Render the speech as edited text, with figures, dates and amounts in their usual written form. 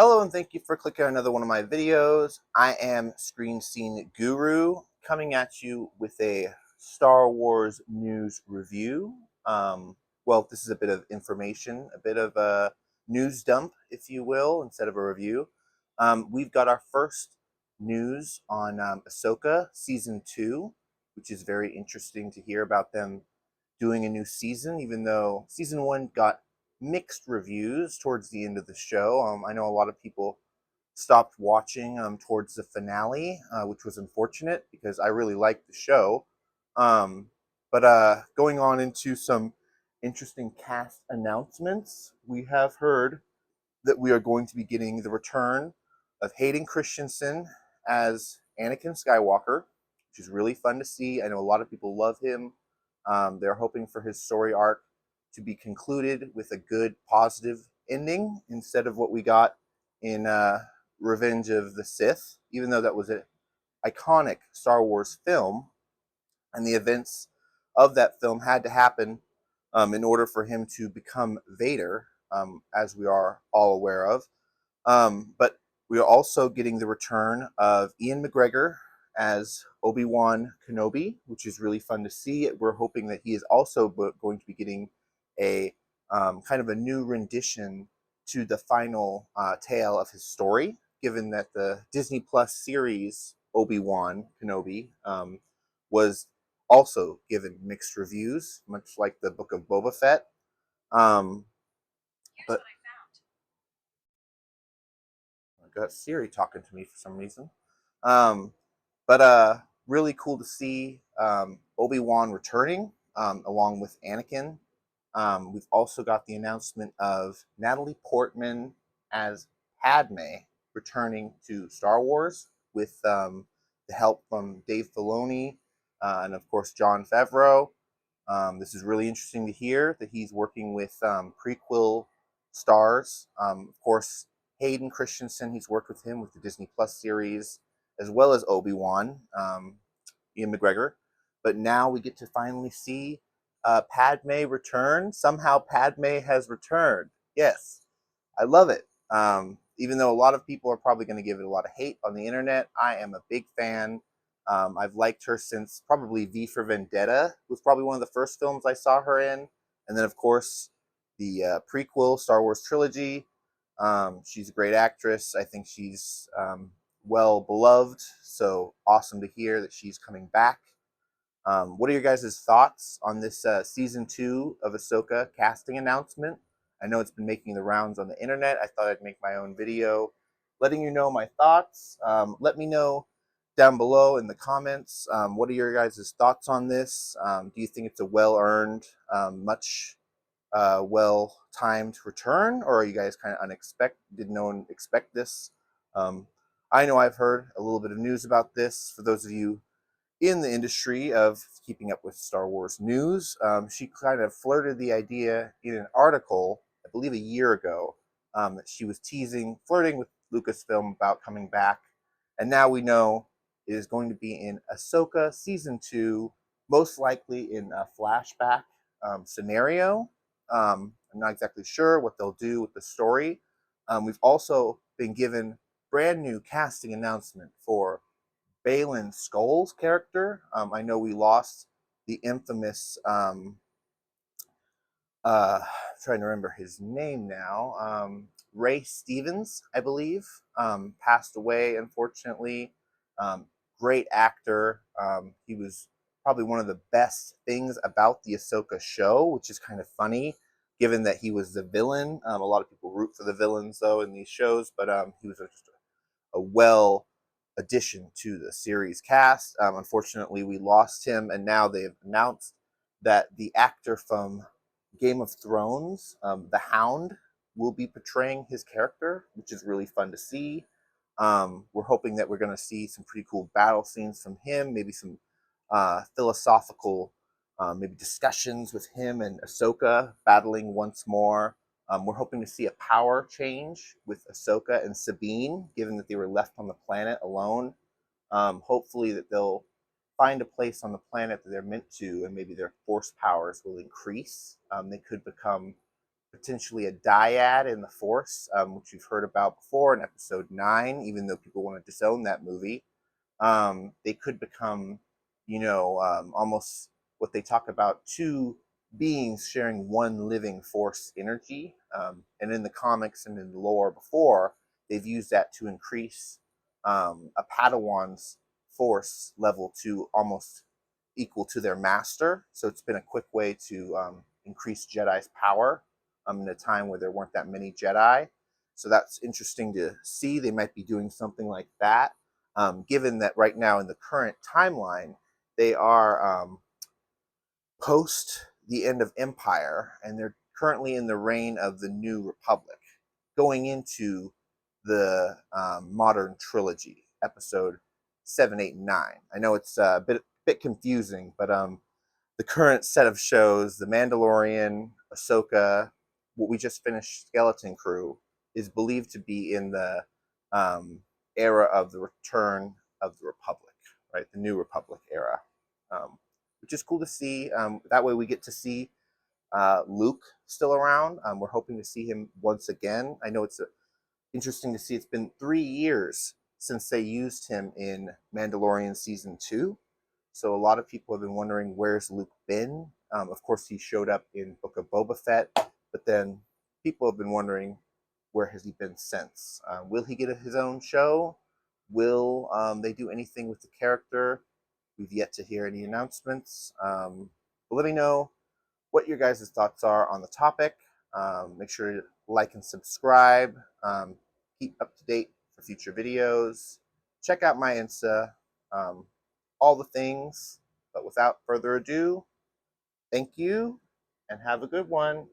Hello and thank you for clicking on another one of my videos. I am Screen Scene Guru coming at you with a Star Wars news review. Well, this is a bit of information, a bit of a news dump, if you will, instead of a review. We've got our first news on Ahsoka Season 2, which is very interesting to hear about them doing a new season, even though Season 1 got mixed reviews towards the end of the show. I know a lot of people stopped watching towards the finale, which was unfortunate because I really liked the show. Um, but going on into some interesting cast announcements, we have heard that we are going to be getting the return of Hayden Christensen as Anakin Skywalker, which is really fun to see. I know a lot of people love him. They're hoping for his story arc to be concluded with a good, positive ending instead of what we got in Revenge of the Sith, even though that was an iconic Star Wars film, and the events of that film had to happen in order for him to become Vader, as we are all aware of. But we are also getting the return of Ewan McGregor as Obi-Wan Kenobi, which is really fun to see. We're hoping that he is also going to be getting a kind of a new rendition to the final tale of his story, given that the Disney Plus series Obi-Wan Kenobi was also given mixed reviews, much like the Book of Boba Fett. Um, but I got Siri talking to me for some reason. Um, but really cool to see Obi-Wan returning along with Anakin. We've also got the announcement of Natalie Portman as Padme returning to Star Wars with the help from Dave Filoni and, of course, Jon Favreau. This is really interesting to hear that he's working with prequel stars. Of course, Hayden Christensen, he's worked with him with the Disney Plus series, as well as Obi-Wan, Ewan McGregor. But now we get to finally see Padme return. Somehow Padme has returned. Yes, I love it. Even though a lot of people are probably going to give it a lot of hate on the internet, I am a big fan. I've liked her since probably V for Vendetta was probably one of the first films I saw her in. And then, of course, the prequel Star Wars trilogy. She's a great actress. I think she's well beloved. So awesome to hear that she's coming back. What are your guys' thoughts on this season 2 of Ahsoka casting announcement? I know it's been making the rounds on the internet. I thought I'd make my own video letting you know my thoughts. Let me know down below in the comments. What are your guys' thoughts on this? Do you think it's a well-earned, much well-timed return, or are you guys kind of unexpected? Did no one expect this? I know I've heard a little bit of news about this. For those of you in the industry of keeping up with Star Wars news, she kind of flirted the idea in an article, I believe a year ago, that she was flirting with Lucasfilm about coming back. And now we know it is going to be in Ahsoka Season 2, most likely in a flashback scenario. I'm not exactly sure what they'll do with the story. We've also been given brand new casting announcement for Baylon Skoll's character. I know we lost the infamous, trying to remember his name now, Ray Stevens, I believe, passed away, unfortunately. Um, Great actor. He was probably one of the best things about the Ahsoka show, which is kind of funny, given that he was the villain. A lot of people root for the villains, though, in these shows, but he was just a well addition to the series cast. Unfortunately, we lost him, and now they've announced that the actor from Game of Thrones, the Hound, will be portraying his character, which is really fun to see. We're hoping that we're going to see some pretty cool battle scenes from him, maybe some philosophical, maybe discussions with him and Ahsoka battling once more. We're hoping to see a power change with Ahsoka and Sabine, given that they were left on the planet alone. Hopefully that they'll find a place on the planet that they're meant to, and maybe their force powers will increase. They could become potentially a dyad in the Force, which we've heard about before in Episode 9, even though people want to disown that movie. They could become, almost what they talk about, two beings sharing one living Force energy. And in the comics and in the lore before, they've used that to increase a Padawan's Force level to almost equal to their master. So it's been a quick way to increase Jedi's power in a time where there weren't that many Jedi. So that's interesting to see. They might be doing something like that, given that right now in the current timeline, they are post the end of Empire, and they're currently in the reign of the New Republic, going into the modern trilogy, episode 7, 8, and 9. I know it's a bit confusing, but the current set of shows, The Mandalorian, Ahsoka, what we just finished, Skeleton Crew, is believed to be in the era of the Return of the Republic, right? The New Republic era, which is cool to see. That way we get to see Luke still around. We're hoping to see him once again. I know it's interesting to see. It's been 3 years since they used him in Mandalorian Season 2. So a lot of people have been wondering, where's Luke been? Of course, he showed up in Book of Boba Fett, but then people have been wondering, where has he been since? Will he get his own show? Will they do anything with the character? We've yet to hear any announcements. But let me know what your guys' thoughts are on the topic. Make sure to like and subscribe. Keep up to date for future videos. Check out my Insta. All the things. But without further ado, thank you and have a good one.